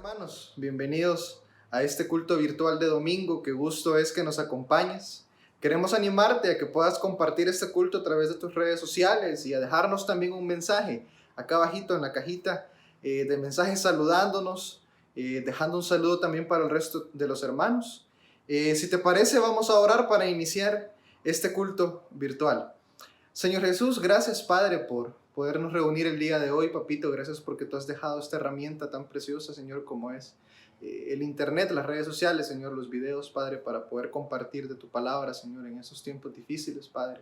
hermanos, bienvenidos a este culto virtual de domingo. Qué gusto es que nos acompañes. Queremos animarte a que puedas compartir este culto a través de tus redes sociales y a dejarnos también un mensaje acá abajito en la cajita de mensajes saludándonos, dejando un saludo también para el resto de los hermanos. Si te parece, vamos a orar para iniciar este culto virtual. Señor Jesús, gracias Padre por podernos reunir el día de hoy, papito. Gracias porque tú has dejado esta herramienta tan preciosa, Señor, como es el internet, las redes sociales, Señor, los videos, Padre, para poder compartir de tu palabra, Señor, en esos tiempos difíciles, Padre.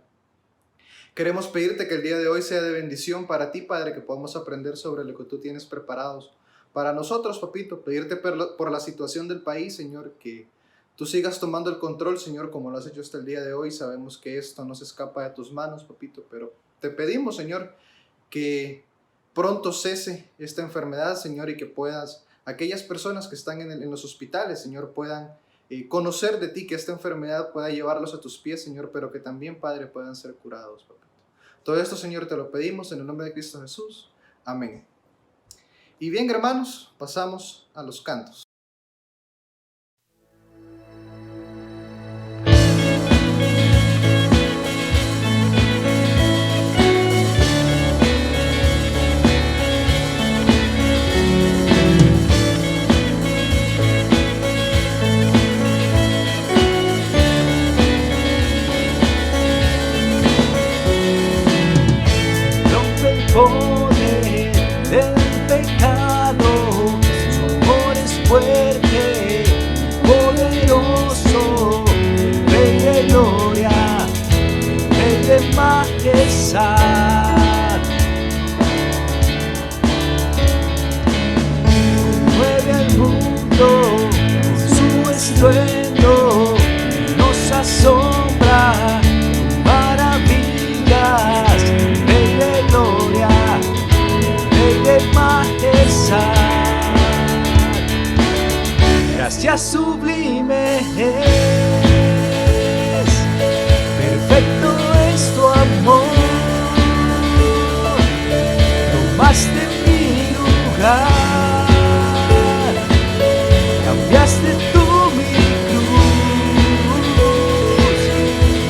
Queremos pedirte que el día de hoy sea de bendición para ti, Padre, que podamos aprender sobre lo que tú tienes preparados para nosotros, papito. Pedirte por la situación del país, Señor, que tú sigas tomando el control, Señor, como lo has hecho hasta el día de hoy. Sabemos que esto no se escapa de tus manos, papito, pero te pedimos, Señor, que pronto cese esta enfermedad, Señor, y que puedas, aquellas personas que están en los hospitales, Señor, puedan conocer de ti, que esta enfermedad pueda llevarlos a tus pies, Señor, pero que también, Padre, puedan ser curados, papito. Todo esto, Señor, te lo pedimos en el nombre de Cristo Jesús. Amén. Y bien, hermanos, pasamos a los cantos. Poder del pecado, su amor es fuerte, poderoso, Rey de gloria, Rey de majestad. Mueve al mundo con su estruendo, nos asombra con maravillas, Rey de gloria, de majestad. Gracias sublime es, perfecto es tu amor. Tomaste mi lugar, cambiaste tú mi cruz,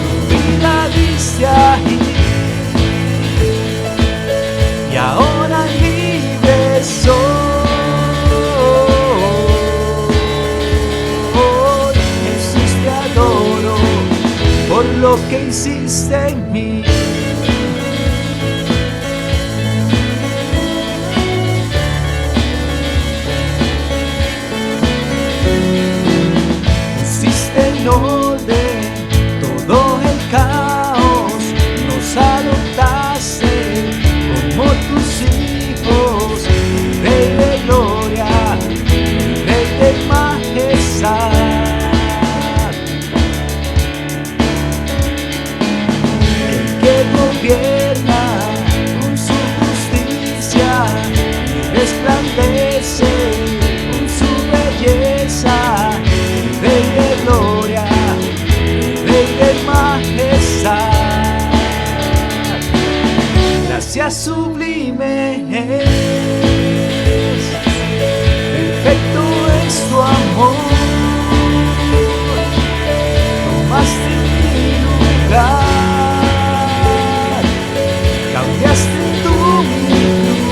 tu vida diste ahí. Y ahora libre soy. Jesús, te adoro por lo que hiciste en mí. Pusiste en orden todo el caos, nos adoptaste como tus hijos, Rey de gloria, Rey de majestad. El que gobierna con su justicia y resplandece con su belleza, Rey de gloria, Rey de majestad. Gracias sublime es, perfecto es tu amor. Tomaste mi lugar, cambiaste tú mi cruz,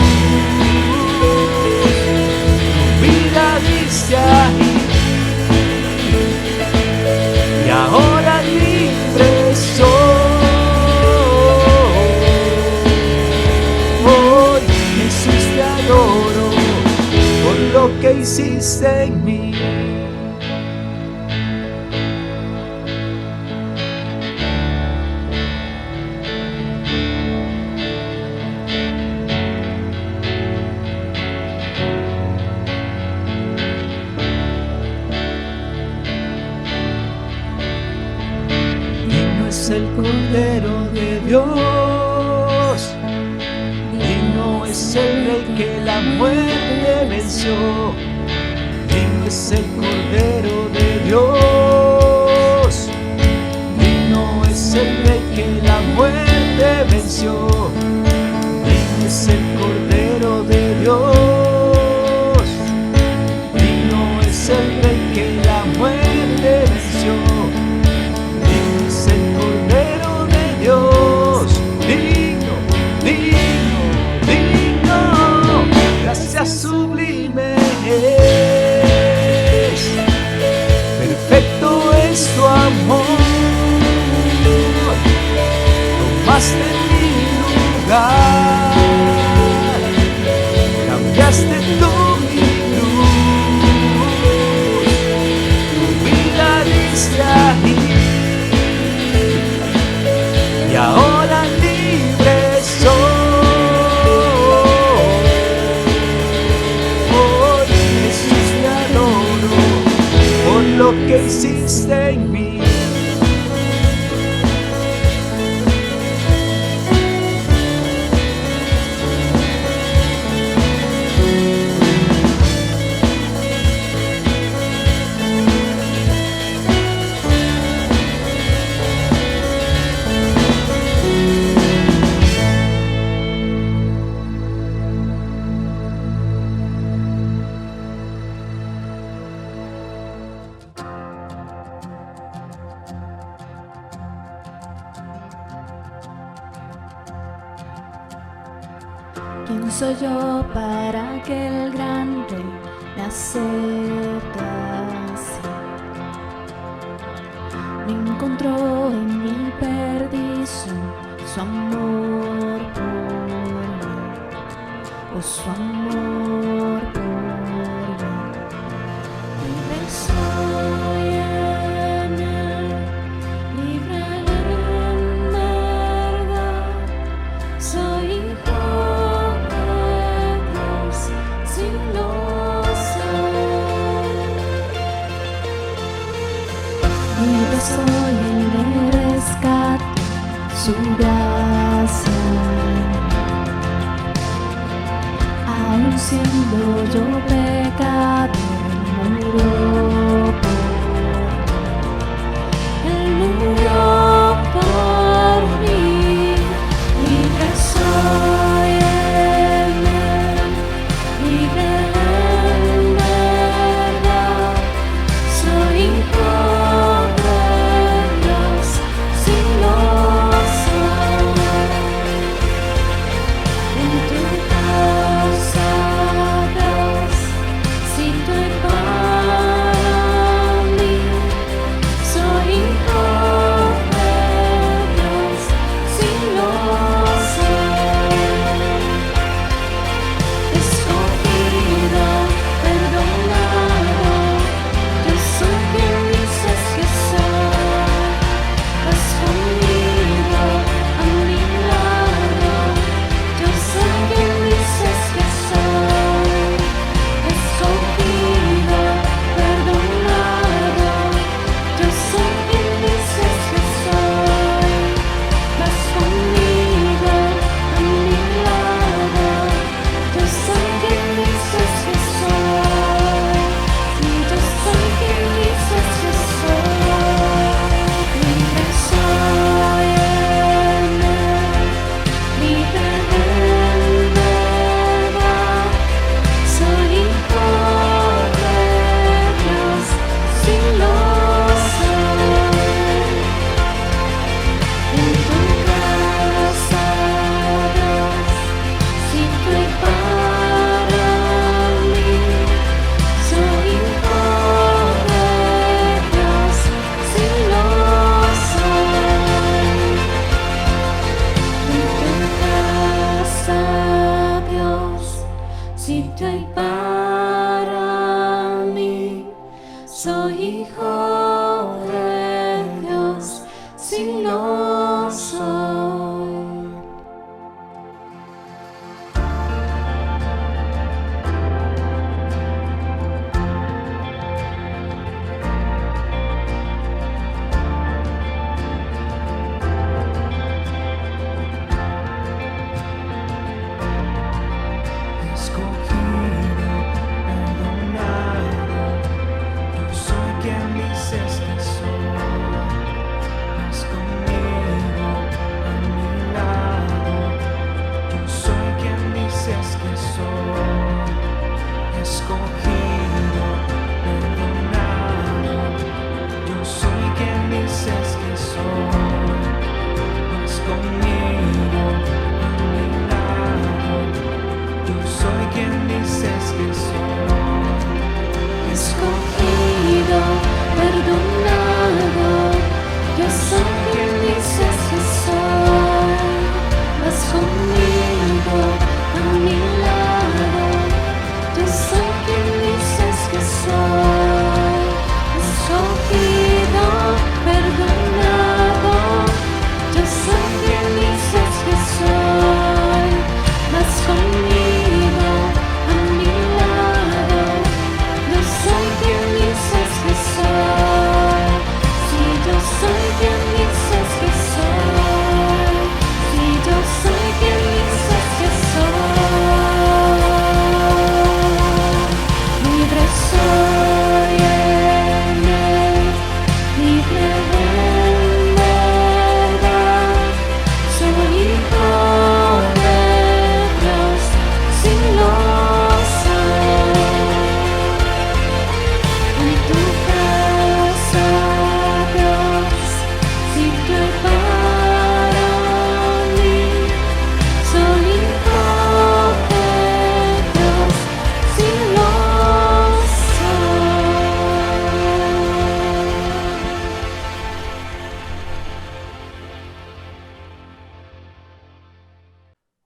tu vida diste ahí. Y ahora libre soy. Jesús, te adoro por lo que hiciste en mí. Digno es el Cordero de Dios, digno es el Rey que la muerte venció. Digno es el Cordero de Dios, digno es el Rey que la muerte venció. Digno es el Cordero de Dios, tomaste mi lugar, cambiaste tú mi luz, tu vida diste ahí, y ahora libre soy. Hoy Jesús te adoro por lo que hiciste en mí. ¿Quién soy yo para que el gran rey me acepte así? Me encontró en mi perdición su amor por mí, oh su amor por mí. Libre soy en él, libre en verdad, soy hijo. Libre soy en el rescate, su gracia, aun siendo yo pecador, murió por mí. Él murió por mí. Libre soy en él, libre en verdad, soy hijo. Soy hijo de Dios, si lo soy. Escogido, perdonado, yo soy quien dices que soy. Estás conmigo, a mi lado, yo soy quien dices que soy. Escogido, perdonado, yo soy quien dices que soy. Estás conmigo, a mi lado, yo soy quien dices que soy. Escogido, perdonado, yo soy quien dices que soy.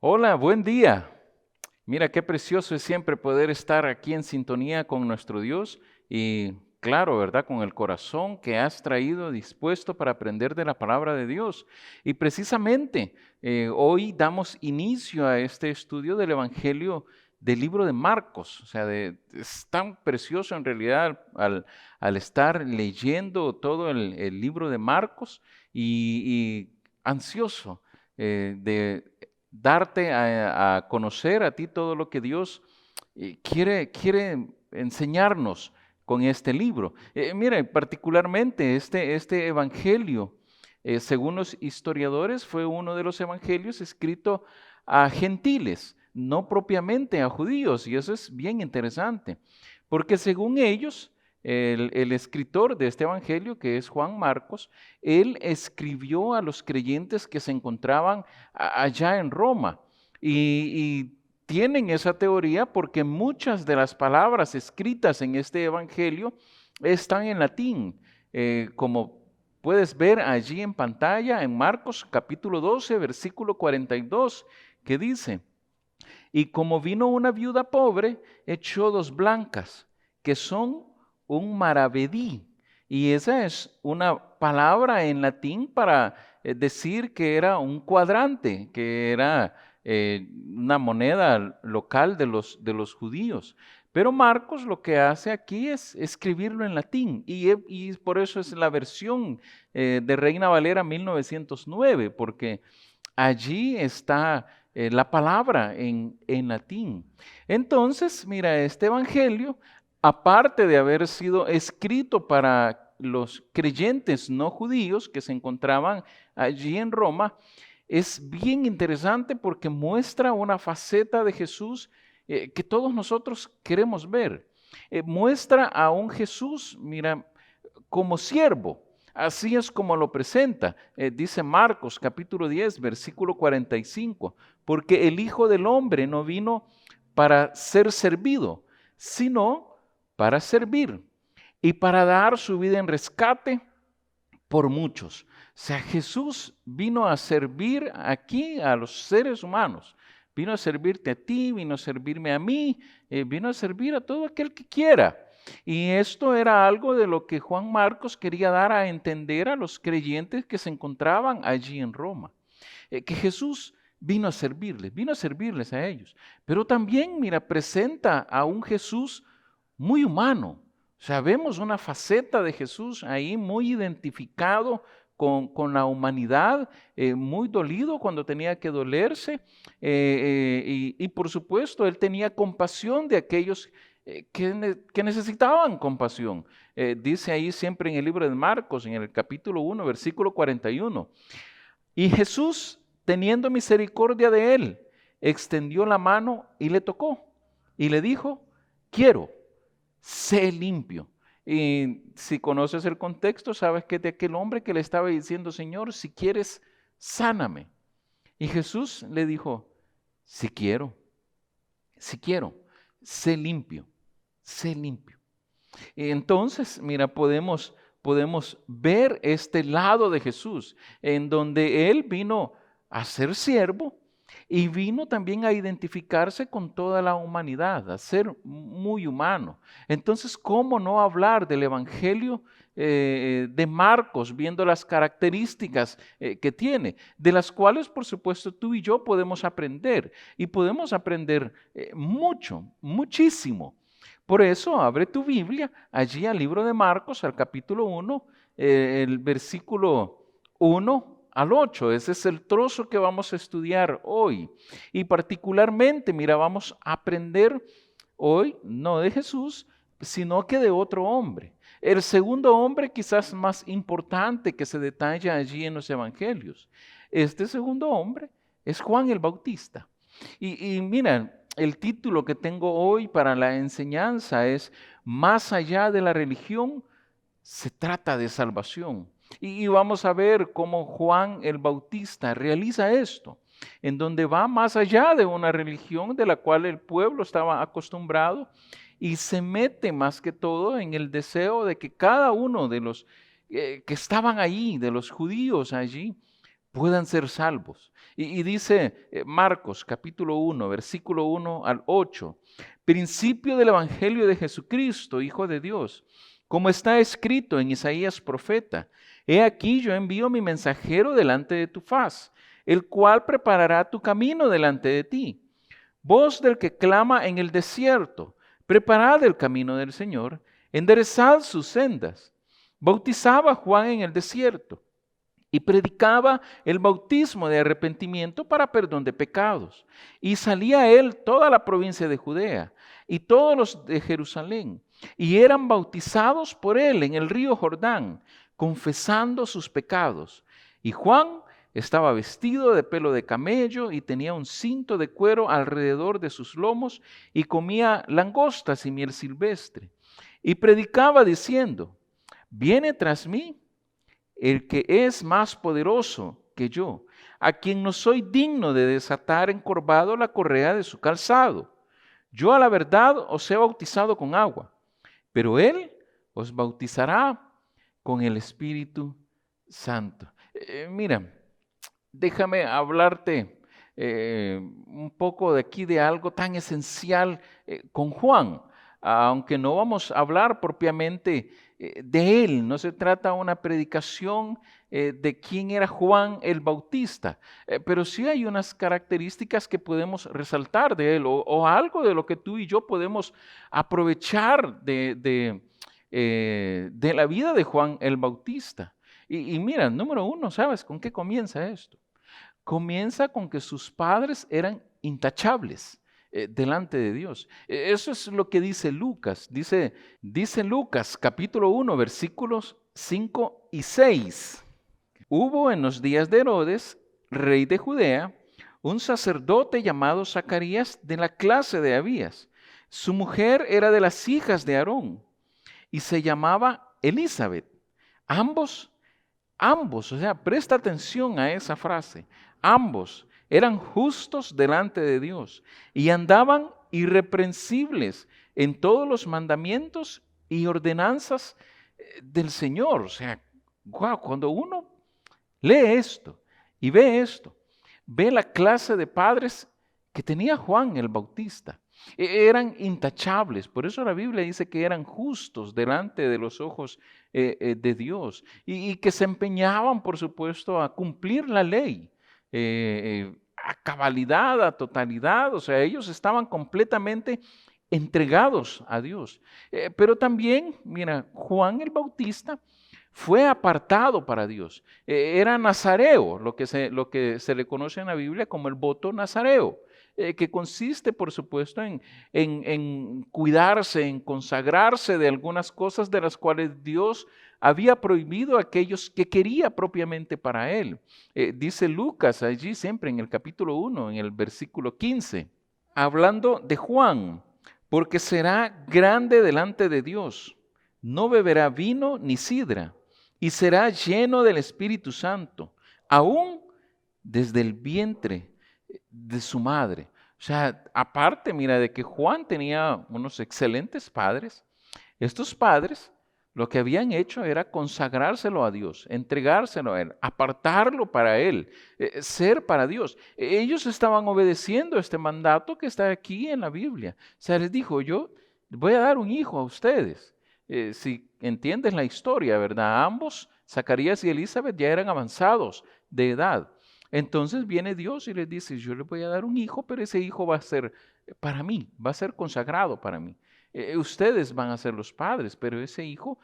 Hola, buen día. Mira qué precioso es siempre poder estar aquí en sintonía con nuestro Dios y claro, ¿verdad? Con el corazón que has traído dispuesto para aprender de la palabra de Dios. Y precisamente hoy damos inicio a este estudio del Evangelio del libro de Marcos. O sea, es tan precioso en realidad al estar leyendo todo el libro de Marcos y ansioso de darte a conocer a ti todo lo que Dios quiere enseñarnos con este libro. Mire, particularmente este evangelio, según los historiadores, fue uno de los evangelios escrito a gentiles, no propiamente a judíos, y eso es bien interesante, porque según ellos, el escritor de este evangelio, que es Juan Marcos, él escribió a los creyentes que se encontraban allá en Roma. Y tienen esa teoría porque muchas de las palabras escritas en este evangelio están en latín, como puedes ver allí en pantalla en Marcos capítulo 12, versículo 42, que dice: y como vino una viuda pobre, echó 2 blancas, que son un maravedí. Y esa es una palabra en latín para decir que era un cuadrante, que era una moneda local de los judíos. Pero Marcos lo que hace aquí es escribirlo en latín y por eso es la versión de Reina Valera 1909, porque allí está la palabra en latín. Entonces, mira, este evangelio, aparte de haber sido escrito para los creyentes no judíos que se encontraban allí en Roma, es bien interesante porque muestra una faceta de Jesús que todos nosotros queremos ver. Muestra a un Jesús, mira, como siervo. Así es como lo presenta. Dice Marcos capítulo 10, versículo 45, porque el Hijo del Hombre no vino para ser servido, sino para servir y para dar su vida en rescate por muchos. O sea, Jesús vino a servir aquí a los seres humanos. Vino a servirte a ti, vino a servirme a mí, vino a servir a todo aquel que quiera. Y esto era algo de lo que Juan Marcos quería dar a entender a los creyentes que se encontraban allí en Roma. Que Jesús vino a servirles a ellos. Pero también, mira, presenta a un Jesús muy humano. O sea, vemos una faceta de Jesús ahí muy identificado con la humanidad, muy dolido cuando tenía que dolerse, y por supuesto él tenía compasión de aquellos que necesitaban compasión. Dice ahí siempre en el libro de Marcos, en el capítulo 1, versículo 41, y Jesús, teniendo misericordia de él, extendió la mano y le tocó, y le dijo: quiero, sé limpio. Y si conoces el contexto, sabes que es de aquel hombre que le estaba diciendo: Señor, si quieres, sáname. Y Jesús le dijo: si quiero, sé limpio, sé limpio. Y entonces, mira, podemos ver este lado de Jesús, en donde Él vino a ser siervo y vino también a identificarse con toda la humanidad, a ser muy humano. Entonces, ¿cómo no hablar del Evangelio de Marcos, viendo las características que tiene, de las cuales, por supuesto, tú y yo podemos aprender, y podemos aprender mucho, muchísimo. Por eso, abre tu Biblia allí al libro de Marcos, al capítulo 1, el versículo 1 al 8. Ese es el trozo que vamos a estudiar hoy. Y particularmente, mira, vamos a aprender hoy no de Jesús, sino que de otro hombre. El segundo hombre quizás más importante que se detalla allí en los evangelios. Este segundo hombre es Juan el Bautista. Y mira, el título que tengo hoy para la enseñanza es: más allá de la religión, se trata de salvación. Y vamos a ver cómo Juan el Bautista realiza esto, en donde va más allá de una religión de la cual el pueblo estaba acostumbrado y se mete más que todo en el deseo de que cada uno de los que estaban allí, de los judíos allí, puedan ser salvos. Y dice Marcos capítulo 1, versículo 1 al 8, principio del Evangelio de Jesucristo, Hijo de Dios, como está escrito en Isaías profeta, he aquí yo envío mi mensajero delante de tu faz, el cual preparará tu camino delante de ti. Voz del que clama en el desierto, preparad el camino del Señor, enderezad sus sendas. Bautizaba Juan en el desierto y predicaba el bautismo de arrepentimiento para perdón de pecados. Y salía él toda la provincia de Judea y todos los de Jerusalén, y eran bautizados por él en el río Jordán, confesando sus pecados. Y Juan estaba vestido de pelo de camello y tenía un cinto de cuero alrededor de sus lomos y comía langostas y miel silvestre. Y predicaba diciendo, viene tras mí el que es más poderoso que yo, a quien no soy digno de desatar encorvado la correa de su calzado. Yo a la verdad os he bautizado con agua, pero él os bautizará con el Espíritu Santo. Mira, déjame hablarte un poco de aquí de algo tan esencial con Juan, aunque no vamos a hablar propiamente de él, no se trata de una predicación de quién era Juan el Bautista, pero sí hay unas características que podemos resaltar de él o algo de lo que tú y yo podemos aprovechar de la vida de Juan el Bautista. Y mira, número uno, ¿sabes con qué comienza esto? Comienza con que sus padres eran intachables delante de Dios. Eso es lo que dice Lucas. Dice Lucas capítulo 1 versículos 5 y 6. Hubo en los días de Herodes, rey de Judea, un sacerdote llamado Zacarías de la clase de Abías. Su mujer era de las hijas de Aarón y se llamaba Elizabeth. Ambos, o sea, presta atención a esa frase, ambos eran justos delante de Dios y andaban irreprensibles en todos los mandamientos y ordenanzas del Señor. O sea, wow, cuando uno lee esto y ve la clase de padres que tenía Juan el Bautista. Eran intachables, por eso la Biblia dice que eran justos delante de los ojos de Dios y que se empeñaban, por supuesto, a cumplir la ley. A cabalidad, a totalidad, o sea, ellos estaban completamente entregados a Dios. Pero también, mira, Juan el Bautista fue apartado para Dios. Era nazareo, lo que se le conoce en la Biblia como el voto nazareo, que consiste, por supuesto, en cuidarse, en consagrarse de algunas cosas de las cuales Dios había prohibido a aquellos que quería propiamente para él. Dice Lucas allí siempre en el capítulo 1, en el versículo 15, hablando de Juan, porque será grande delante de Dios, no beberá vino ni sidra, y será lleno del Espíritu Santo, aún desde el vientre de su madre. O sea, aparte, mira, de que Juan tenía unos excelentes padres, estos padres lo que habían hecho era consagrárselo a Dios, entregárselo a Él, apartarlo para Él, ser para Dios. Ellos estaban obedeciendo este mandato que está aquí en la Biblia. O sea, les dijo, yo voy a dar un hijo a ustedes. Si entiendes la historia, ¿verdad? Ambos, Zacarías y Elizabeth, ya eran avanzados de edad. Entonces viene Dios y les dice, yo les voy a dar un hijo, pero ese hijo va a ser para mí, va a ser consagrado para mí. Ustedes van a ser los padres, pero ese hijo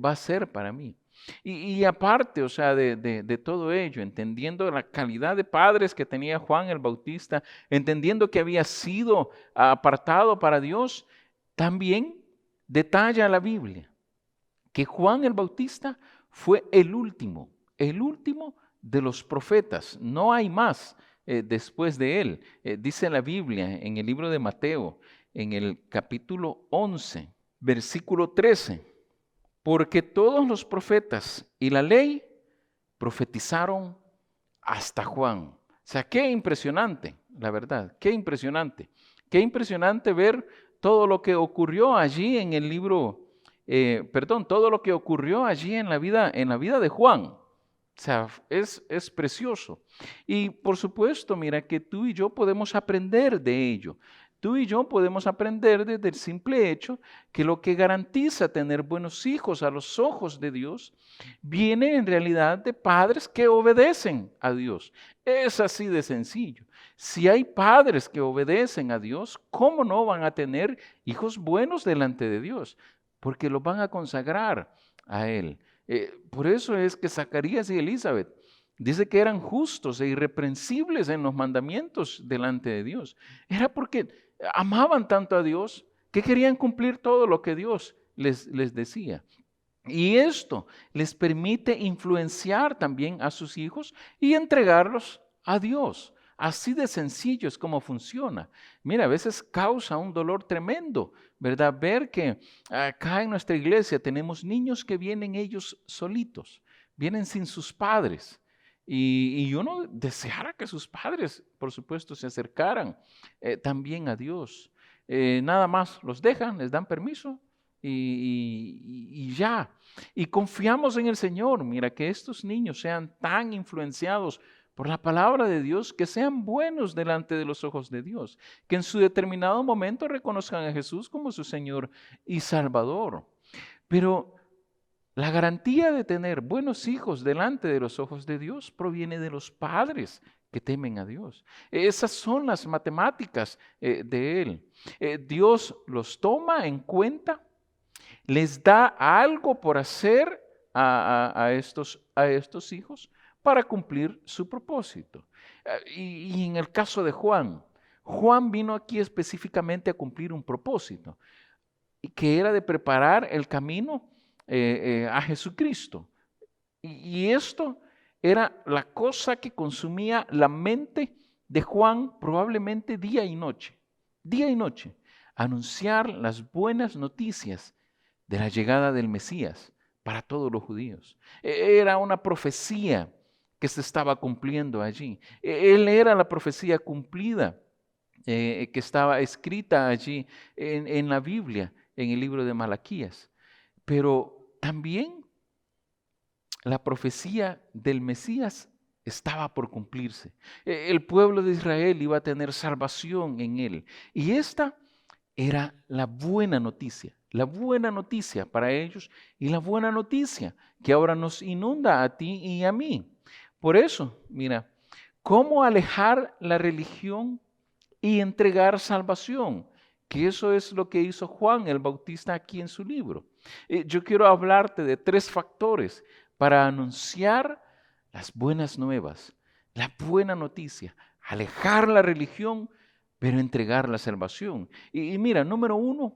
va a ser para mí. Y aparte, o sea, de todo ello, entendiendo la calidad de padres que tenía Juan el Bautista, entendiendo que había sido apartado para Dios, también detalla la Biblia que Juan el Bautista fue el último de los profetas. No hay más después de él. Dice la Biblia en el libro de Mateo, en el capítulo 11, versículo 13, porque todos los profetas y la ley profetizaron hasta Juan. O sea, qué impresionante, la verdad, qué impresionante. Qué impresionante ver todo lo que ocurrió allí en el libro, todo lo que ocurrió allí en la vida de Juan. O sea, es precioso. Y por supuesto, mira que tú y yo podemos aprender de ello. Tú y yo podemos aprender desde el simple hecho que lo que garantiza tener buenos hijos a los ojos de Dios viene en realidad de padres que obedecen a Dios. Es así de sencillo. Si hay padres que obedecen a Dios, ¿cómo no van a tener hijos buenos delante de Dios? Porque los van a consagrar a Él. Por eso es que Zacarías y Elizabeth dice que eran justos e irreprensibles en los mandamientos delante de Dios. Era porque amaban tanto a Dios que querían cumplir todo lo que Dios les decía. Y esto les permite influenciar también a sus hijos y entregarlos a Dios. Así de sencillo es como funciona. Mira, a veces causa un dolor tremendo, ¿verdad? Ver que acá en nuestra iglesia tenemos niños que vienen ellos solitos, vienen sin sus padres. Y uno deseara que sus padres, por supuesto, se acercaran también a Dios. Nada más los dejan, les dan permiso y ya. Y confiamos en el Señor. Mira, que estos niños sean tan influenciados por la palabra de Dios, que sean buenos delante de los ojos de Dios, que en su determinado momento reconozcan a Jesús como su Señor y Salvador. Pero la garantía de tener buenos hijos delante de los ojos de Dios proviene de los padres que temen a Dios. Esas son las matemáticas de Él. Dios los toma en cuenta, les da algo por hacer a estos hijos para cumplir su propósito. Y en el caso de Juan, Juan vino aquí específicamente a cumplir un propósito, que era de preparar el camino a Jesucristo. Y esto era la cosa que consumía la mente de Juan probablemente día y noche, anunciar las buenas noticias de la llegada del Mesías para todos los judíos. Era una profecía que se estaba cumpliendo allí. Él era la profecía cumplida que estaba escrita allí en la Biblia, en el libro de Malaquías. Pero también la profecía del Mesías estaba por cumplirse. El pueblo de Israel iba a tener salvación en él. Y esta era la buena noticia para ellos y la buena noticia que ahora nos inunda a ti y a mí. Por eso, mira, ¿cómo alejar la religión y entregar salvación? Que eso es lo que hizo Juan el Bautista aquí en su libro. Yo quiero hablarte de 3 factores para anunciar las buenas nuevas, la buena noticia, alejar la religión, pero entregar la salvación. Y mira, número 1,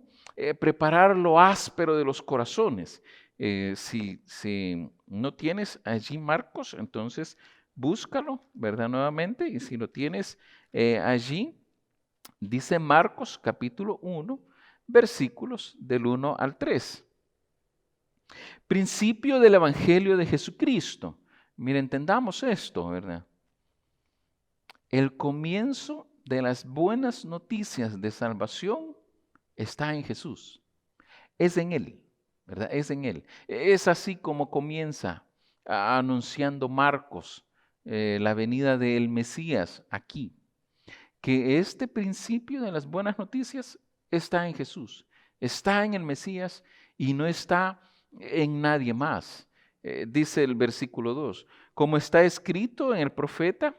preparar lo áspero de los corazones. Si no tienes allí Marcos, entonces búscalo, ¿verdad? Nuevamente, y si lo tienes allí, dice Marcos capítulo 1, versículos del 1 al 3. Principio del Evangelio de Jesucristo. Mira, entendamos esto, ¿verdad? El comienzo de las buenas noticias de salvación está en Jesús. Es en Él, ¿verdad? Es en Él. Es así como comienza anunciando Marcos la venida del Mesías aquí. Que este principio de las buenas noticias está en Jesús, está en el Mesías y no está en nadie más. Dice el versículo 2, como está escrito en el profeta,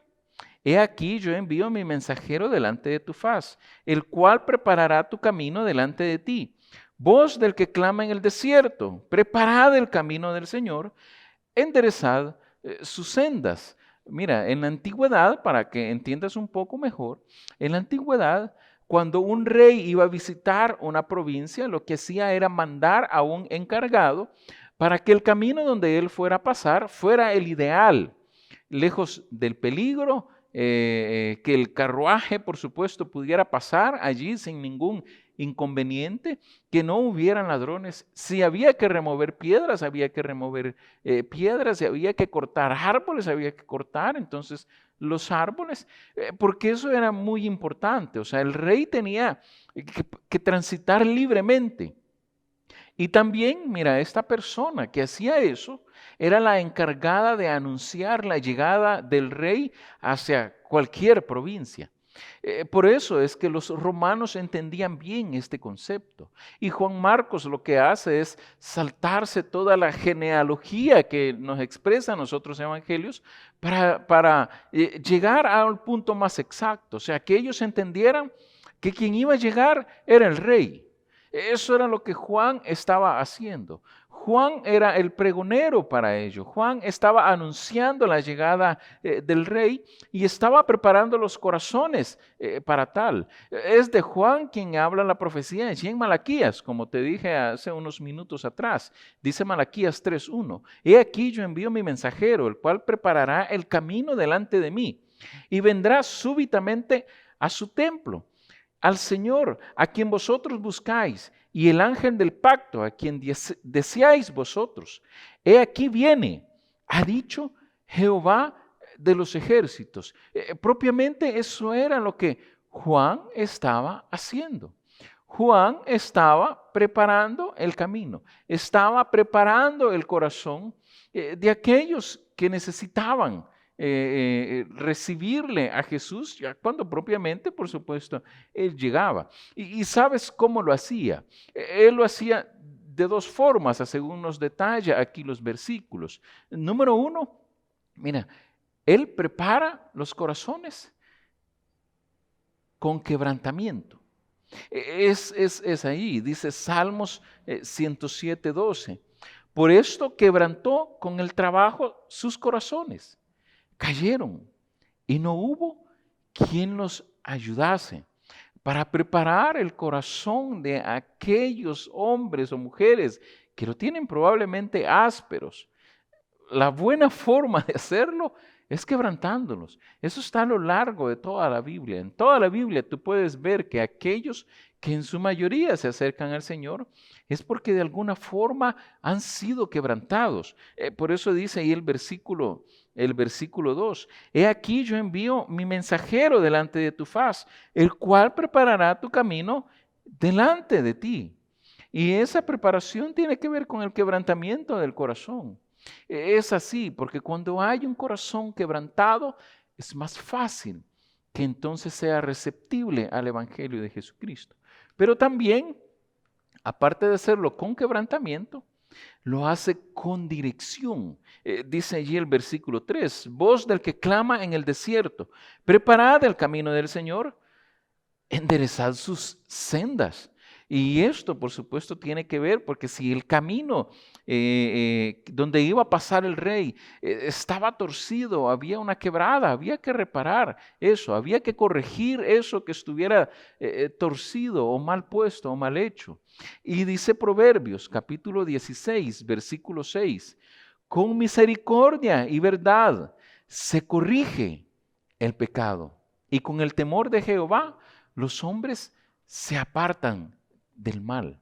he aquí yo envío a mi mensajero delante de tu faz, el cual preparará tu camino delante de ti. Voz del que clama en el desierto, preparad el camino del Señor, enderezad sus sendas. Mira, en la antigüedad, para que entiendas un poco mejor, en la antigüedad, cuando un rey iba a visitar una provincia, lo que hacía era mandar a un encargado para que el camino donde él fuera a pasar fuera el ideal, lejos del peligro, que el carruaje, por supuesto, pudiera pasar allí sin ningún inconveniente, que no hubieran ladrones. Si había que remover piedras, había que remover piedras, si había que cortar árboles, había que cortar entonces los árboles, porque eso era muy importante. O sea, el rey tenía que transitar libremente. Y también, mira, esta persona que hacía eso era la encargada de anunciar la llegada del rey hacia cualquier provincia. Por eso es que los romanos entendían bien este concepto. Y Juan Marcos lo que hace es saltarse toda la genealogía que nos expresa en los otros evangelios para llegar al punto más exacto. O sea, que ellos entendieran que quien iba a llegar era el rey. Eso era lo que Juan estaba haciendo. Juan era el pregonero para ello. Juan estaba anunciando la llegada del rey y estaba preparando los corazones para tal. Es de Juan quien habla la profecía allí en Malaquías, como te dije hace unos minutos atrás. Dice Malaquías 3:1. He aquí yo envío mi mensajero, el cual preparará el camino delante de mí y vendrá súbitamente a su templo. Al Señor, a quien vosotros buscáis, y el ángel del pacto, a quien deseáis vosotros. He aquí viene, ha dicho Jehová de los ejércitos. Propiamente eso era lo que Juan estaba haciendo. Juan estaba preparando el camino, estaba preparando el corazón de aquellos que necesitaban recibirle a Jesús, ya cuando propiamente, por supuesto, Él llegaba. Y ¿sabes cómo lo hacía? Él lo hacía de dos formas, según nos detalla aquí los versículos. Número 1, mira, Él prepara los corazones con quebrantamiento. Es ahí, dice Salmos 107:12. Por esto quebrantó con el trabajo sus corazones. Cayeron y no hubo quien los ayudase. Para preparar el corazón de aquellos hombres o mujeres que lo tienen probablemente ásperos. La buena forma de hacerlo es quebrantándolos. Eso está a lo largo de toda la Biblia. En toda la Biblia tú puedes ver que aquellos que en su mayoría se acercan al Señor es porque de alguna forma han sido quebrantados. Por eso dice ahí el versículo 2. He aquí yo envío mi mensajero delante de tu faz, el cual preparará tu camino delante de ti. Y esa preparación tiene que ver con el quebrantamiento del corazón. Es así, porque cuando hay un corazón quebrantado, es más fácil que entonces sea receptible al Evangelio de Jesucristo. Pero también, aparte de hacerlo con quebrantamiento, lo hace con dirección. Dice allí el versículo 3, voz del que clama en el desierto, preparad el camino del Señor, enderezad sus sendas. Y esto, por supuesto, tiene que ver porque si el camino donde iba a pasar el rey estaba torcido, había una quebrada, había que reparar eso, había que corregir eso que estuviera torcido o mal puesto o mal hecho. Y dice Proverbios, capítulo 16, versículo 6, con misericordia y verdad se corrige el pecado, y con el temor de Jehová los hombres se apartan del mal.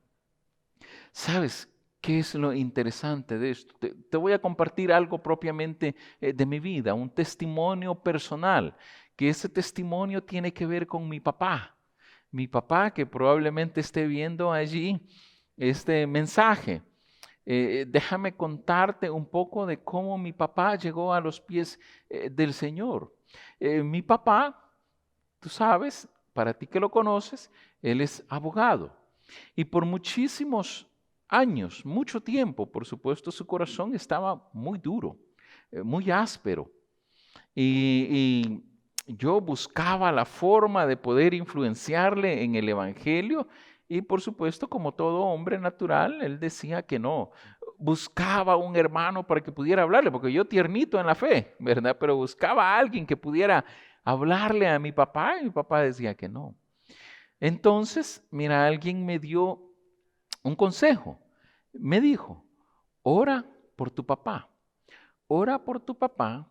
¿Sabes qué es lo interesante de esto? Te voy a compartir algo propiamente de mi vida, un testimonio personal, que ese testimonio tiene que ver con mi papá. Mi papá que probablemente esté viendo allí este mensaje. Déjame contarte un poco de cómo mi papá llegó a los pies del Señor. Mi papá, tú sabes, para ti que lo conoces, él es abogado. Y por muchísimos años, mucho tiempo, por supuesto, su corazón estaba muy duro, muy áspero. Y yo buscaba la forma de poder influenciarle en el Evangelio y por supuesto, como todo hombre natural, él decía que no. Buscaba un hermano para que pudiera hablarle, porque yo tiernito en la fe, ¿verdad? Pero buscaba a alguien que pudiera hablarle a mi papá y mi papá decía que no. Entonces, mira, alguien me dio un consejo. Me dijo, ora por tu papá. Ora por tu papá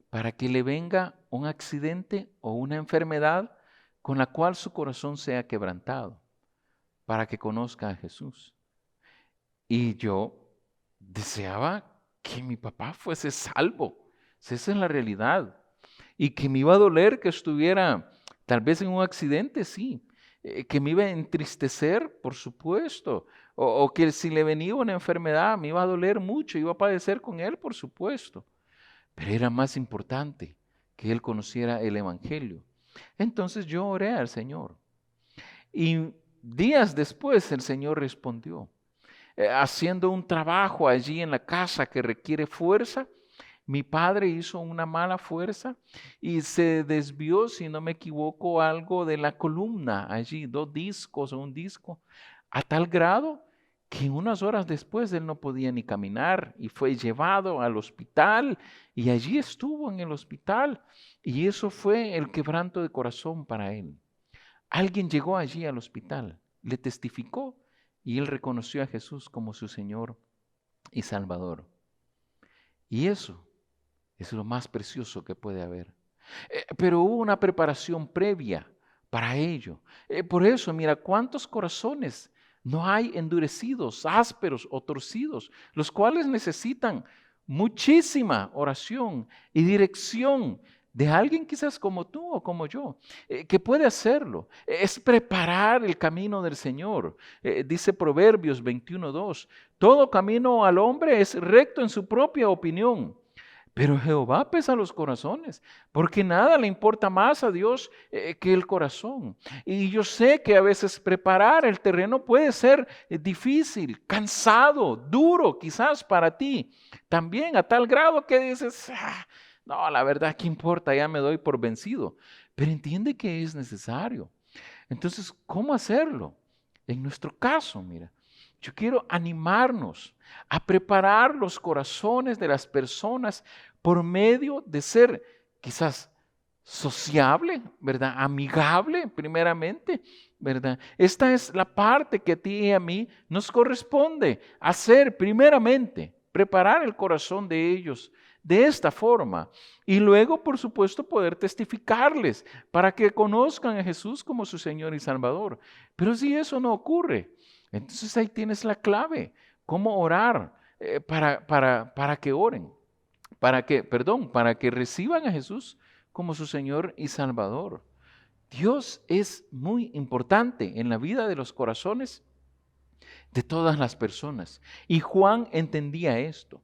para que le venga un accidente o una enfermedad con la cual su corazón sea quebrantado, para que conozca a Jesús. Y yo deseaba que mi papá fuese salvo. Esa es la realidad. Y que me iba a doler que estuviera tal vez en un accidente, sí. Que me iba a entristecer, por supuesto, O que si le venía una enfermedad me iba a doler mucho, iba a padecer con él, por supuesto. Pero era más importante que él conociera el Evangelio. Entonces yo oré al Señor. Y días después el Señor respondió. Haciendo un trabajo allí en la casa que requiere fuerza, mi padre hizo una mala fuerza y se desvió, si no me equivoco, algo de la columna allí, 2 discos o un disco, a tal grado que unas horas después él no podía ni caminar y fue llevado al hospital y allí estuvo en el hospital y eso fue el quebranto de corazón para él. Alguien llegó allí al hospital, le testificó y él reconoció a Jesús como su Señor y Salvador. Y eso es lo más precioso que puede haber. Pero hubo una preparación previa para ello. Por eso, mira, cuántos corazones no hay endurecidos, ásperos o torcidos, los cuales necesitan muchísima oración y dirección de alguien quizás como tú o como yo, que puede hacerlo. Es preparar el camino del Señor. Dice Proverbios 21:2, todo camino al hombre es recto en su propia opinión, pero Jehová pesa los corazones, porque nada le importa más a Dios que el corazón. Y yo sé que a veces preparar el terreno puede ser difícil, cansado, duro quizás para ti. También a tal grado que dices, no, la verdad, ¿qué importa? Ya me doy por vencido. Pero entiende que es necesario. Entonces, ¿cómo hacerlo? En nuestro caso, mira, yo quiero animarnos a preparar los corazones de las personas por medio de ser quizás sociable, ¿verdad? Amigable, primeramente, ¿verdad? Esta es la parte que a ti y a mí nos corresponde hacer primeramente, preparar el corazón de ellos de esta forma y luego, por supuesto, poder testificarles para que conozcan a Jesús como su Señor y Salvador. Pero si eso no ocurre, entonces ahí tienes la clave, cómo orar para que oren, para que reciban a Jesús como su Señor y Salvador. Dios es muy importante en la vida de los corazones de todas las personas. Y Juan entendía esto.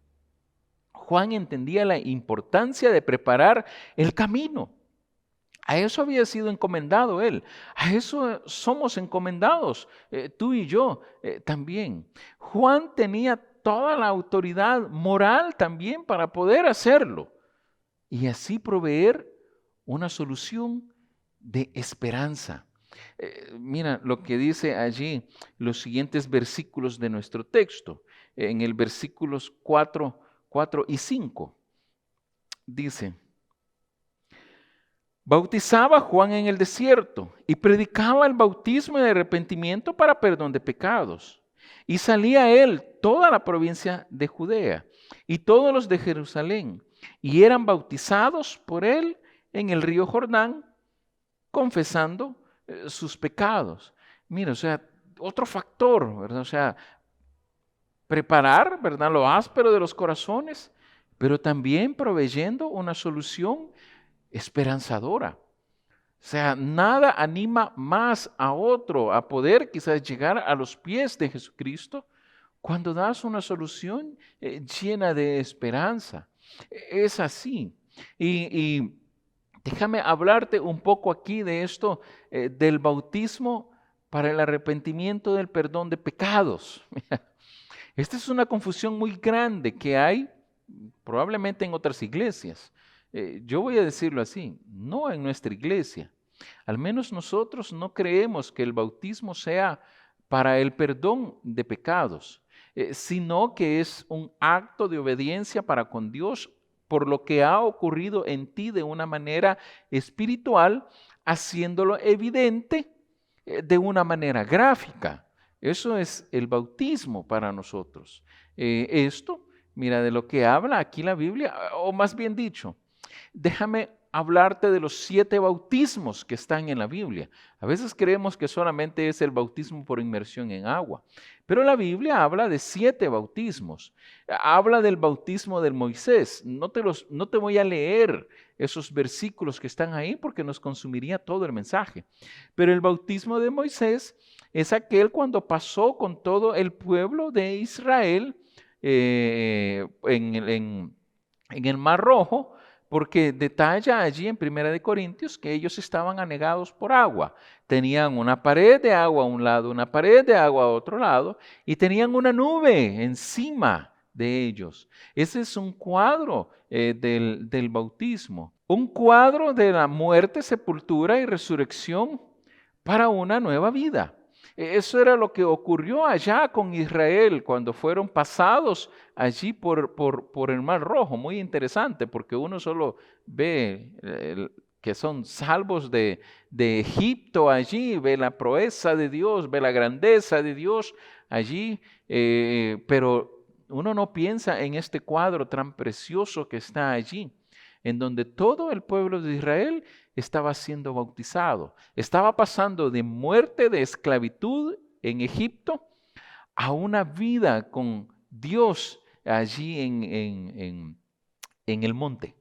Juan entendía la importancia de preparar el camino. A eso había sido encomendado él. A eso somos encomendados, tú y yo también. Juan tenía toda la autoridad moral también para poder hacerlo y así proveer una solución de esperanza. Mira lo que dice allí los siguientes versículos de nuestro texto. En el versículos 4 y 5 dice: bautizaba Juan en el desierto y predicaba el bautismo de arrepentimiento para perdón de pecados. Y salía él toda la provincia de Judea y todos los de Jerusalén, y eran bautizados por él en el río Jordán, confesando sus pecados. Mira, o sea, otro factor, ¿verdad? O sea, preparar, ¿verdad?, lo áspero de los corazones, pero también proveyendo una solución esperanzadora. O sea, nada anima más a otro a poder quizás llegar a los pies de Jesucristo cuando das una solución llena de esperanza. Es así. Y déjame hablarte un poco aquí de esto, del bautismo para el arrepentimiento del perdón de pecados. Esta es una confusión muy grande que hay probablemente en otras iglesias. Yo voy a decirlo así, no en nuestra iglesia. Al menos nosotros no creemos que el bautismo sea para el perdón de pecados, sino que es un acto de obediencia para con Dios por lo que ha ocurrido en ti de una manera espiritual, haciéndolo evidente de una manera gráfica. Eso es el bautismo para nosotros. Esto, mira, de lo que habla aquí la Biblia, o más bien dicho, déjame hablarte de los 7 bautismos que están en la Biblia. A veces creemos que solamente es el bautismo por inmersión en agua, pero la Biblia habla de 7 bautismos. Habla del bautismo de Moisés. No te voy a leer esos versículos que están ahí porque nos consumiría todo el mensaje. Pero el bautismo de Moisés es aquel cuando pasó con todo el pueblo de Israel en el Mar Rojo, porque detalla allí en 1 Corintios que ellos estaban anegados por agua. Tenían una pared de agua a un lado, una pared de agua a otro lado, y tenían una nube encima de ellos. Ese es un cuadro del bautismo, un cuadro de la muerte, sepultura y resurrección para una nueva vida. Eso era lo que ocurrió allá con Israel cuando fueron pasados allí por el Mar Rojo. Muy interesante, porque uno solo ve que son salvos de Egipto allí, ve la proeza de Dios, ve la grandeza de Dios allí, pero uno no piensa en este cuadro tan precioso que está allí, en donde todo el pueblo de Israel estaba siendo bautizado. Estaba pasando de muerte, de esclavitud en Egipto, a una vida con Dios allí en el monte.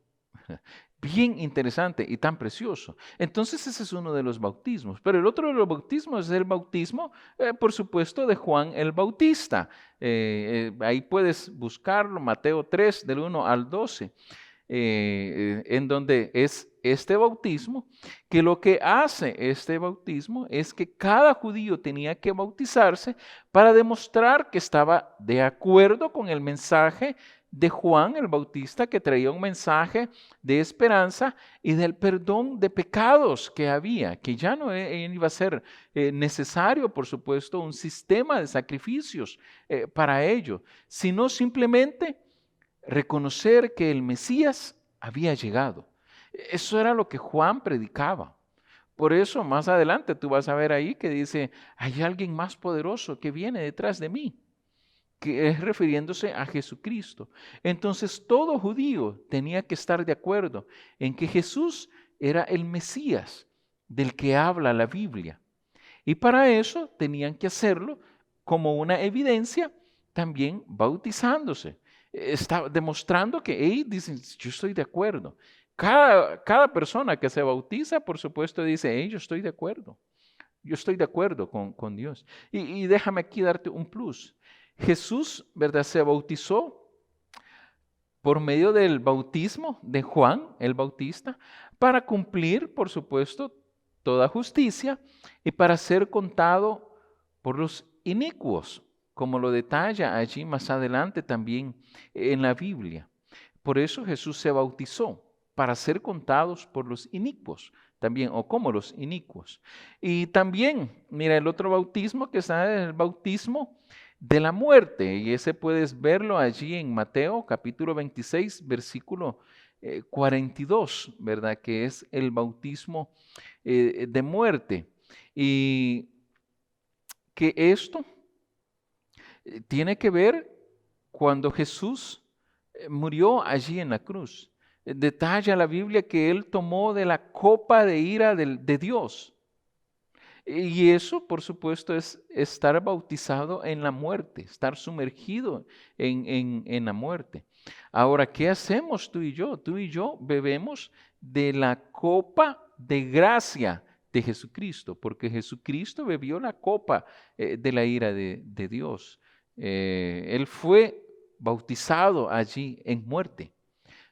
Bien interesante y tan precioso. Entonces ese es uno de los bautismos. Pero el otro de los bautismos es el bautismo, por supuesto, de Juan el Bautista. Ahí puedes buscarlo, Mateo 3, del 1 al 12. En donde es este bautismo, que lo que hace este bautismo es que cada judío tenía que bautizarse para demostrar que estaba de acuerdo con el mensaje de Juan el Bautista, que traía un mensaje de esperanza y del perdón de pecados que había, que ya no iba a ser necesario, por supuesto, un sistema de sacrificios para ello, sino simplemente reconocer que el Mesías había llegado. Eso era lo que Juan predicaba. Por eso más adelante tú vas a ver ahí que dice, hay alguien más poderoso que viene detrás de mí, que es refiriéndose a Jesucristo. Entonces todo judío tenía que estar de acuerdo en que Jesús era el Mesías del que habla la Biblia. Y para eso tenían que hacerlo como una evidencia, también bautizándose. Está demostrando que ellos dicen, yo estoy de acuerdo. Cada persona que se bautiza, por supuesto, dice, yo estoy de acuerdo. Yo estoy de acuerdo con Dios. Y déjame aquí darte un plus. Jesús, ¿verdad?, se bautizó por medio del bautismo de Juan el Bautista para cumplir, por supuesto, toda justicia y para ser contado por los inicuos, como lo detalla allí más adelante también en la Biblia. Por eso Jesús se bautizó, para ser contados por los inicuos también, o como los inicuos. Y también, mira, el otro bautismo que está es el bautismo de la muerte, y ese puedes verlo allí en Mateo capítulo 26, versículo 42, ¿verdad? Que es el bautismo de muerte. Y que esto tiene que ver cuando Jesús murió allí en la cruz. Detalla la Biblia que Él tomó de la copa de ira de Dios. Y eso, por supuesto, es estar bautizado en la muerte, estar sumergido en la muerte. Ahora, ¿qué hacemos tú y yo? Tú y yo bebemos de la copa de gracia de Jesucristo, porque Jesucristo bebió la copa de la ira de Dios. Él fue bautizado allí en muerte.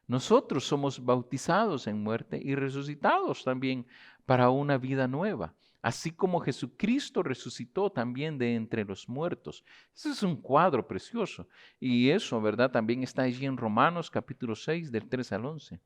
Nosotros somos bautizados en muerte y resucitados también para una vida nueva, así como Jesucristo resucitó también de entre los muertos. Ese es un cuadro precioso y eso, ¿verdad? También está allí en Romanos capítulo 6 del 3 al 11.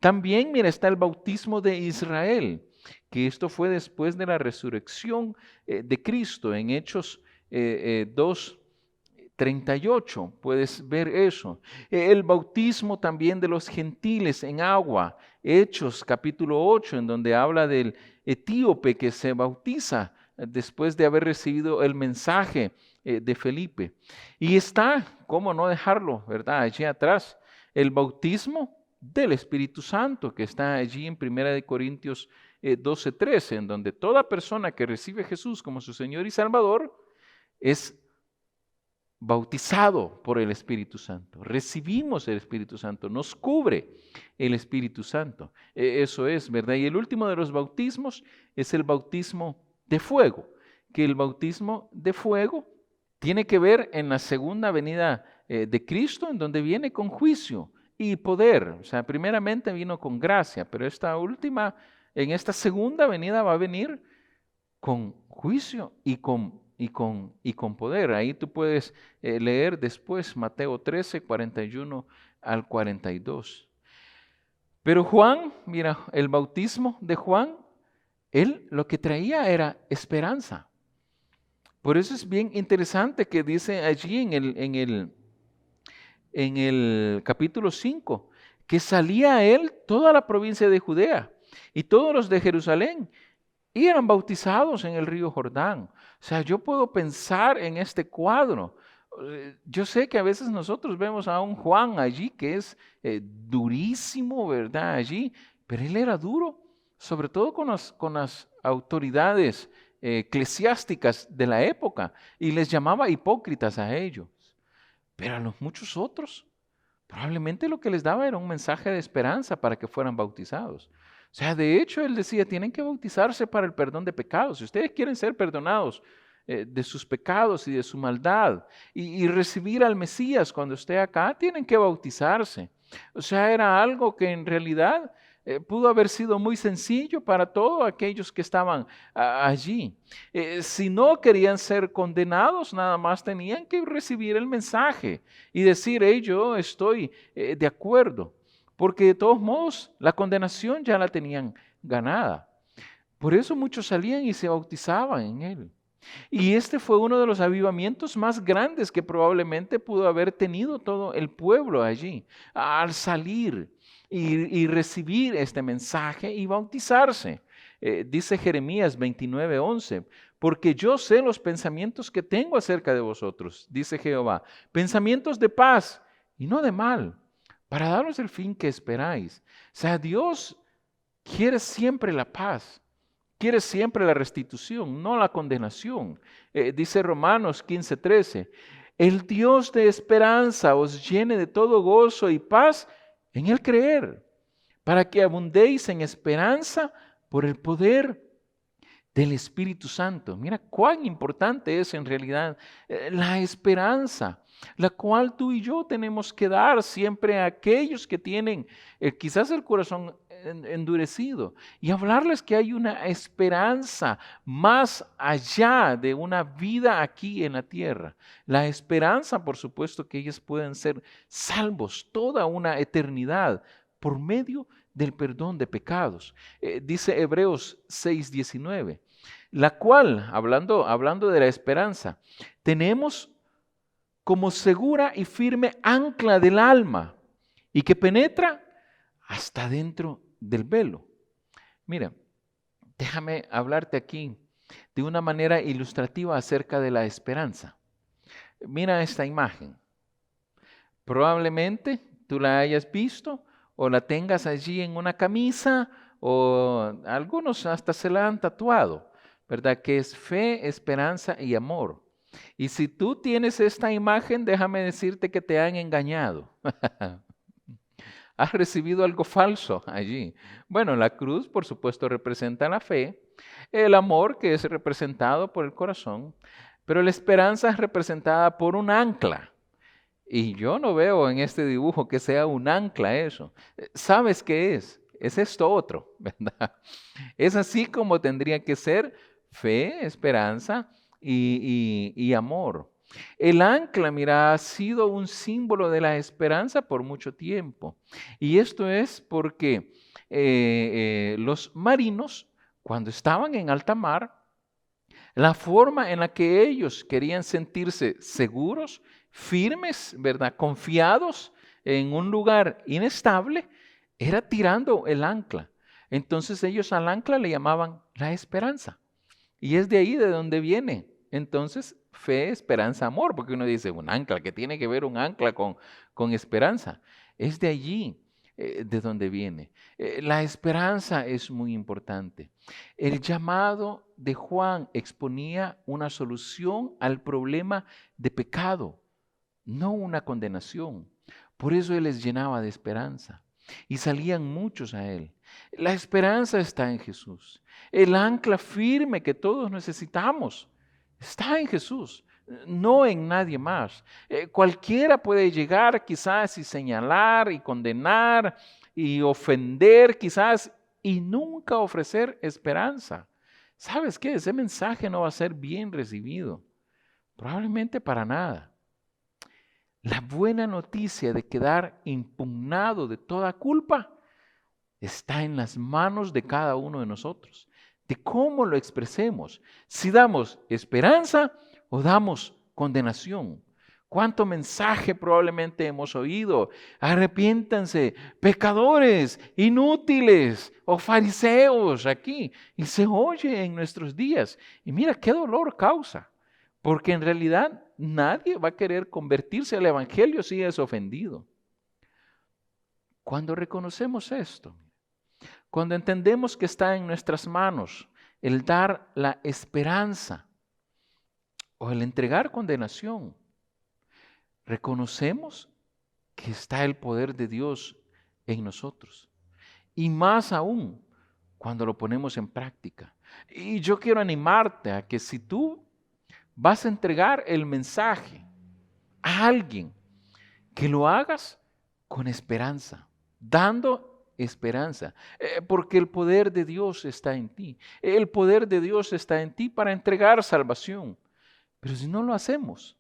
También, mira, está el bautismo de Israel, que esto fue después de la resurrección de Cristo en Hechos 2:38, puedes ver eso. El bautismo también de los gentiles en agua, Hechos capítulo 8, en donde habla del etíope que se bautiza después de haber recibido el mensaje de Felipe. Y está, ¿cómo no dejarlo, verdad? Allí atrás, el bautismo del Espíritu Santo, que está allí en 1 Corintios 12:13, en donde toda persona que recibe a Jesús como su Señor y Salvador es bautizado por el Espíritu Santo. Recibimos el Espíritu Santo, nos cubre el Espíritu Santo. Eso es, ¿verdad? Y el último de los bautismos es el bautismo de fuego, que el bautismo de fuego tiene que ver en la segunda venida de Cristo, en donde viene con juicio y poder. O sea, primeramente vino con gracia, pero en esta segunda venida va a venir con juicio y con poder. Ahí tú puedes leer después Mateo 13, 41 al 42. Pero Juan, mira, el bautismo de Juan, él lo que traía era esperanza. Por eso es bien interesante que dice allí en el capítulo 5, que salía a él toda la provincia de Judea y todos los de Jerusalén y eran bautizados en el río Jordán. O sea, yo puedo pensar en este cuadro. Yo sé que a veces nosotros vemos a un Juan allí que es durísimo, ¿verdad? Allí, pero él era duro, sobre todo con las autoridades eclesiásticas de la época, y les llamaba hipócritas a ellos. Pero a los muchos otros, probablemente lo que les daba era un mensaje de esperanza para que fueran bautizados. O sea, de hecho, él decía, tienen que bautizarse para el perdón de pecados. Si ustedes quieren ser perdonados de sus pecados y de su maldad y recibir al Mesías cuando esté acá, tienen que bautizarse. O sea, era algo que en realidad pudo haber sido muy sencillo para todos aquellos que estaban allí. Si no querían ser condenados, nada más tenían que recibir el mensaje y decir, hey, yo estoy de acuerdo, porque de todos modos la condenación ya la tenían ganada. Por eso muchos salían y se bautizaban en él. Y este fue uno de los avivamientos más grandes que probablemente pudo haber tenido todo el pueblo allí, al salir y recibir este mensaje y bautizarse. Dice Jeremías 29:11, porque yo sé los pensamientos que tengo acerca de vosotros, dice Jehová, pensamientos de paz y no de mal, para daros el fin que esperáis. O sea, Dios quiere siempre la paz. Quiere siempre la restitución, no la condenación. Dice Romanos 15:13, el Dios de esperanza os llene de todo gozo y paz en el creer, para que abundéis en esperanza por el poder del Espíritu Santo. Mira cuán importante es en realidad la esperanza, la cual tú y yo tenemos que dar siempre a aquellos que tienen quizás el corazón endurecido, y hablarles que hay una esperanza más allá de una vida aquí en la tierra. La esperanza, por supuesto, que ellos pueden ser salvos toda una eternidad por medio del perdón de pecados. Dice Hebreos 6:19, la cual, hablando de la esperanza, tenemos como segura y firme ancla del alma y que penetra hasta dentro del velo. Mira, déjame hablarte aquí de una manera ilustrativa acerca de la esperanza. Mira esta imagen. Probablemente tú la hayas visto o la tengas allí en una camisa, o algunos hasta se la han tatuado, ¿verdad? Que es fe, esperanza y amor. Y si tú tienes esta imagen, déjame decirte que te han engañado. Has recibido algo falso allí. Bueno, la cruz, por supuesto, representa la fe, el amor, que es representado por el corazón, pero la esperanza es representada por un ancla. Y yo no veo en este dibujo que sea un ancla eso. ¿Sabes qué es? Es esto otro, ¿verdad? Es así como tendría que ser fe, esperanza y amor. El ancla, mira, ha sido un símbolo de la esperanza por mucho tiempo. Y esto es porque los marinos, cuando estaban en alta mar, la forma en la que ellos querían sentirse seguros, firmes, ¿verdad?, confiados en un lugar inestable, era tirando el ancla. Entonces ellos al ancla le llamaban la esperanza. Y es de ahí de donde viene. Entonces, fe, esperanza, amor, porque uno dice un ancla, ¿qué tiene que ver un ancla con esperanza? Es de allí. de dónde viene. La esperanza es muy importante. El llamado de Juan exponía una solución al problema de pecado, no una condenación. Por eso Él les llenaba de esperanza y salían muchos a Él. La esperanza está en Jesús. El ancla firme que todos necesitamos está en Jesús, no en nadie más. Cualquiera puede llegar quizás y señalar y condenar y ofender quizás y nunca ofrecer esperanza. ¿Sabes qué? Ese mensaje no va a ser bien recibido. Probablemente para nada. La buena noticia de quedar impugnado de toda culpa está en las manos de cada uno de nosotros, de cómo lo expresemos. Si damos esperanza o damos condenación. ¿Cuánto mensaje probablemente hemos oído? Arrepiéntanse, pecadores, inútiles o fariseos aquí. Y se oye en nuestros días. Y mira qué dolor causa. Porque en realidad nadie va a querer convertirse al evangelio si es ofendido. Cuando reconocemos esto, cuando entendemos que está en nuestras manos el dar la esperanza o el entregar condenación, reconocemos que está el poder de Dios en nosotros. Y más aún cuando lo ponemos en práctica. Y yo quiero animarte a que si tú vas a entregar el mensaje a alguien, que lo hagas con esperanza, dando esperanza, porque el poder de Dios está en ti. El poder de Dios está en ti para entregar salvación. Pero si no lo hacemos,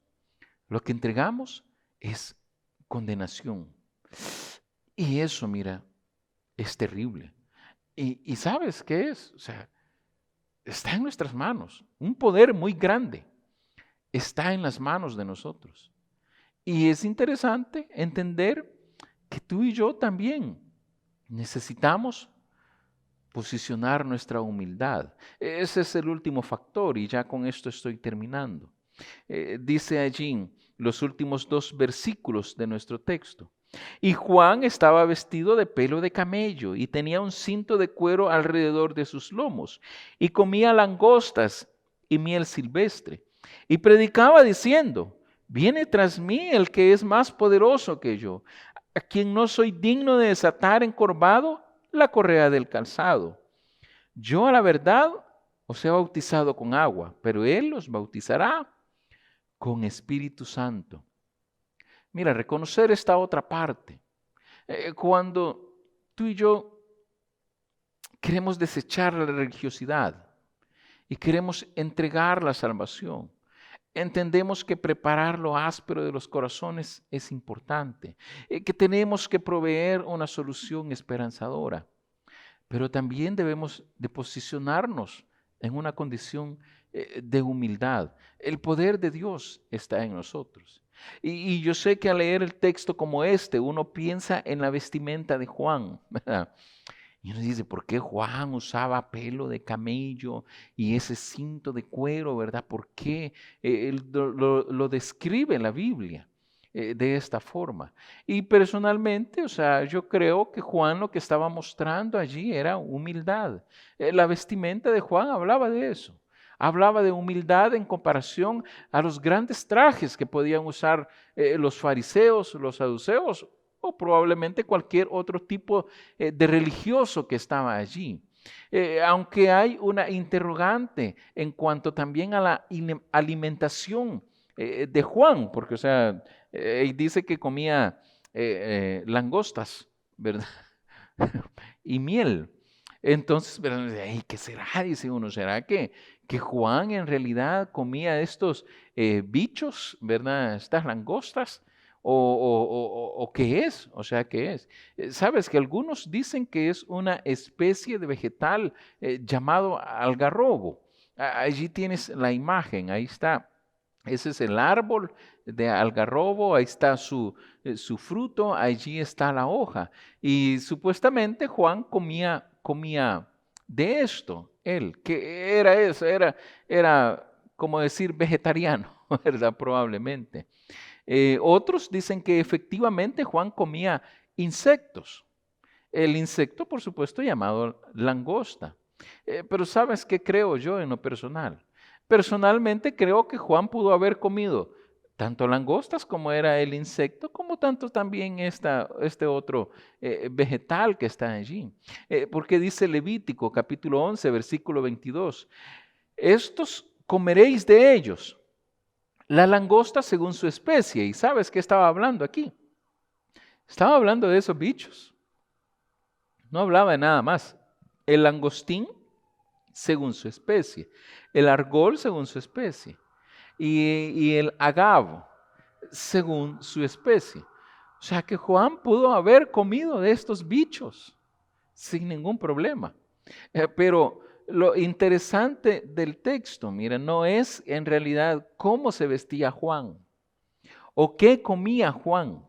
lo que entregamos es condenación. Y eso, mira, es terrible. ¿Y sabes qué es? O sea, está en nuestras manos. Un poder muy grande está en las manos de nosotros. Y es interesante entender que tú y yo también necesitamos posicionar nuestra humildad. Ese es el último factor y ya con esto estoy terminando. Dice allí los últimos 2 versículos de nuestro texto. Y Juan estaba vestido de pelo de camello y tenía un cinto de cuero alrededor de sus lomos y comía langostas y miel silvestre y predicaba diciendo: viene tras mí el que es más poderoso que yo, a quien no soy digno de desatar encorvado la correa del calzado. Yo a la verdad os he bautizado con agua, pero Él los bautizará con Espíritu Santo. Mira, reconocer esta otra parte. Cuando tú y yo queremos desechar la religiosidad y queremos entregar la salvación, entendemos que preparar lo áspero de los corazones es importante, que tenemos que proveer una solución esperanzadora, pero también debemos de posicionarnos en una condición de humildad. El poder de Dios está en nosotros. Y yo sé que al leer el texto como este, uno piensa en la vestimenta de Juan, ¿verdad? Y uno dice, ¿por qué Juan usaba pelo de camello y ese cinto de cuero, verdad? ¿Por qué lo describe la Biblia de esta forma? Y personalmente, o sea, yo creo que Juan lo que estaba mostrando allí era humildad. La vestimenta de Juan hablaba de eso. Hablaba de humildad en comparación a los grandes trajes que podían usar los fariseos, los saduceos o probablemente cualquier otro tipo de religioso que estaba allí. Aunque hay una interrogante en cuanto también a la alimentación de Juan, porque o sea, dice que comía langostas, ¿verdad? Y miel. Entonces, ¿qué será? Dice uno, ¿será que Juan en realidad comía estos bichos, ¿verdad? Estas langostas. ¿O qué es? O sea, ¿qué es? Sabes que algunos dicen que es una especie de vegetal llamado algarrobo. Allí tienes la imagen, ahí está. Ese es el árbol de algarrobo, ahí está su fruto, allí está la hoja. Y supuestamente Juan comía de esto, él, que era eso, era como decir vegetariano, ¿verdad? Probablemente. Otros dicen que efectivamente Juan comía insectos, El insecto, por supuesto, llamado langosta. Pero ¿sabes qué creo yo en lo personal? Personalmente creo que Juan pudo haber comido tanto langostas como era el insecto, como tanto también este otro vegetal que está allí. Porque dice Levítico capítulo 11, versículo 22, estos comeréis de ellos, la langosta según su especie. ¿Y sabes qué estaba hablando aquí? Estaba hablando de esos bichos. No hablaba de nada más. El langostín según su especie, el argol según su especie y el agavo según su especie. O sea que Juan pudo haber comido de estos bichos sin ningún problema. Pero lo interesante del texto, mira, no es en realidad cómo se vestía Juan o qué comía Juan,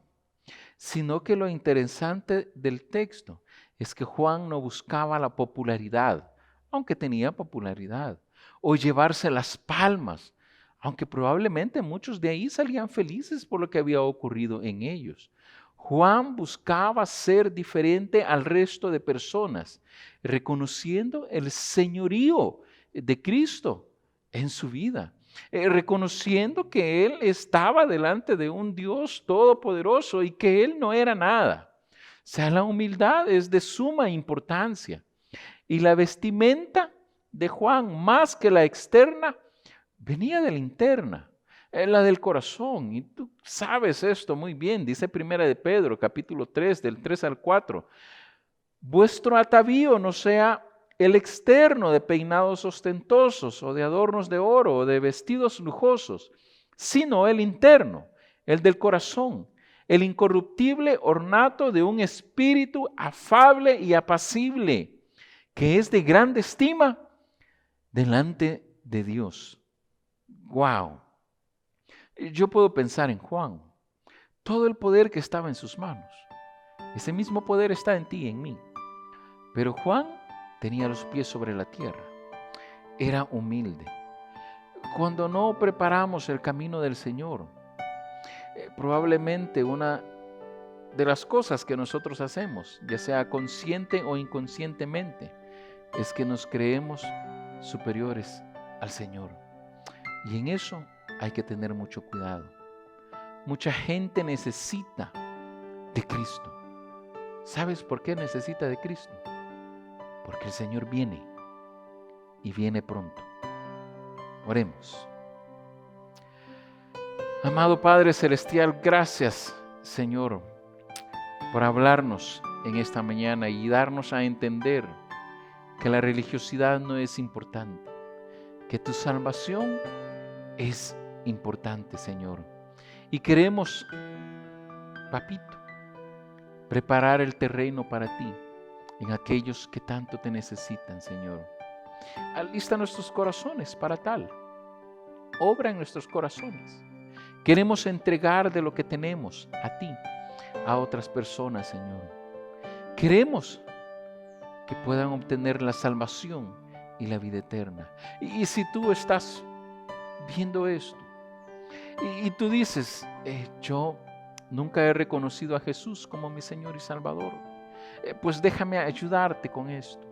sino que lo interesante del texto es que Juan no buscaba la popularidad, aunque tenía popularidad, o llevarse las palmas, aunque probablemente muchos de ahí salían felices por lo que había ocurrido en ellos. Juan buscaba ser diferente al resto de personas, reconociendo el señorío de Cristo en su vida, reconociendo que Él estaba delante de un Dios todopoderoso y que Él no era nada. O sea, la humildad es de suma importancia. Y la vestimenta de Juan, más que la externa, venía de la interna, la del corazón. Y tú sabes esto muy bien, dice Primera de Pedro, capítulo 3, del 3 al 4. Vuestro atavío no sea el externo de peinados ostentosos o de adornos de oro o de vestidos lujosos, sino el interno, el del corazón, el incorruptible ornato de un espíritu afable y apacible, que es de grande estima delante de Dios. ¡Wow! Yo puedo pensar en Juan, todo el poder que estaba en sus manos. Ese mismo poder está en ti y en mí. Pero Juan tenía los pies sobre la tierra. Era humilde. Cuando no preparamos el camino del Señor, probablemente una de las cosas que nosotros hacemos, ya sea consciente o inconscientemente, es que nos creemos superiores al Señor. Y en eso hay que tener mucho cuidado. Mucha gente necesita de Cristo. ¿Sabes por qué necesita de Cristo? Porque el Señor viene y viene pronto. Oremos. Amado Padre Celestial, gracias, Señor, por hablarnos en esta mañana y darnos a entender que la religiosidad no es importante, que tu salvación es importante, Señor. Y queremos, Papito, preparar el terreno para ti en aquellos que tanto te necesitan, Señor. Alista nuestros corazones para tal. Obra en nuestros corazones. Queremos entregar de lo que tenemos a ti, a otras personas, Señor. Queremos que puedan obtener la salvación y la vida eterna. Y si tú estás viendo esto y tú dices, yo nunca he reconocido a Jesús como mi Señor y Salvador, pues déjame ayudarte con esto.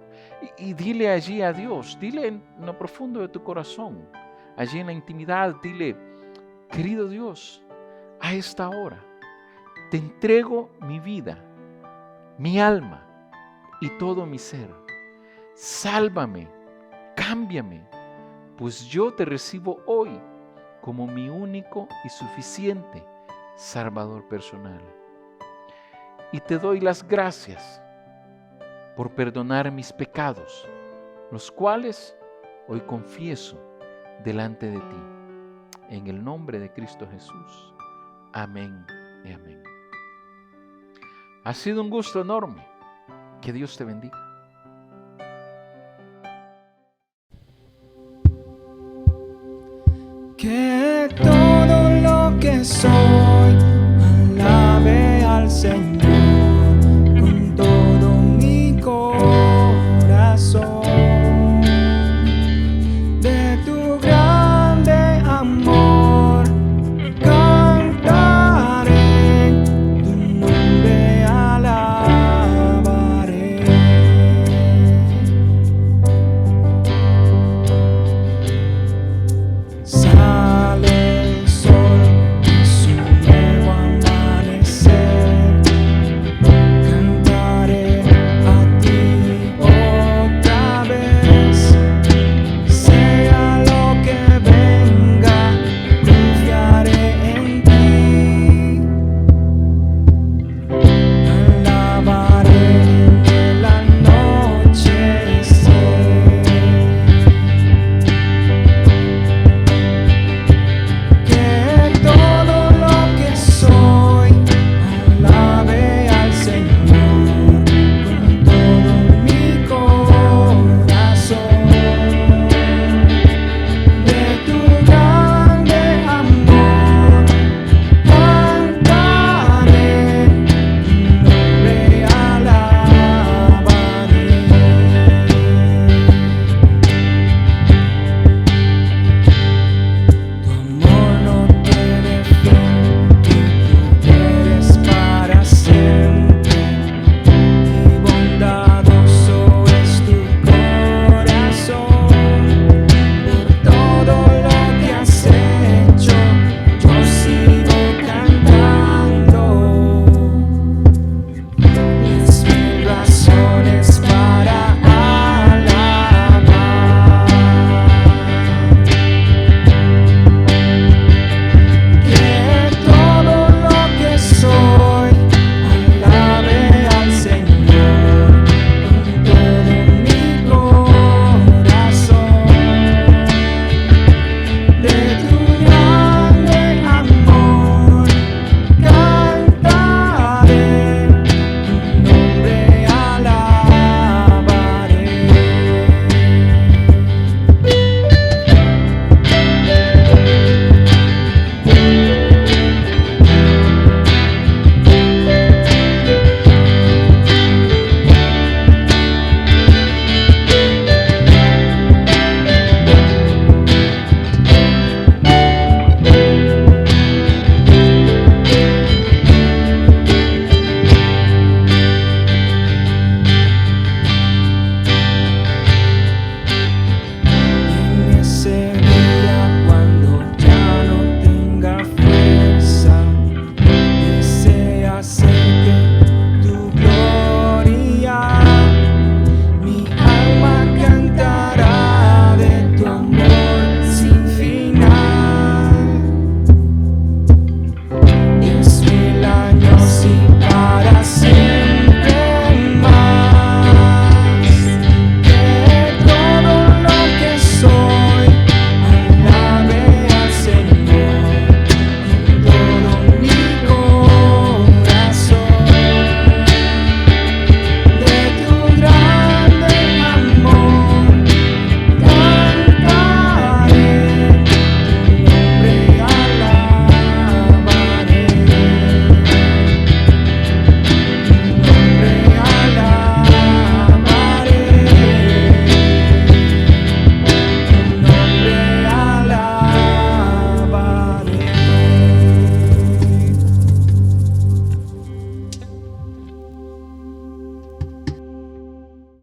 Y dile allí a Dios, dile en lo profundo de tu corazón, allí en la intimidad, dile, querido Dios, a esta hora te entrego mi vida, mi alma y todo mi ser. Sálvame, cámbiame, pues yo te recibo hoy como mi único y suficiente Salvador personal. Y te doy las gracias por perdonar mis pecados, los cuales hoy confieso delante de ti. En el nombre de Cristo Jesús. Amén y amén. Ha sido un gusto enorme. Que Dios te bendiga. Que todo lo que soy alabe al Señor.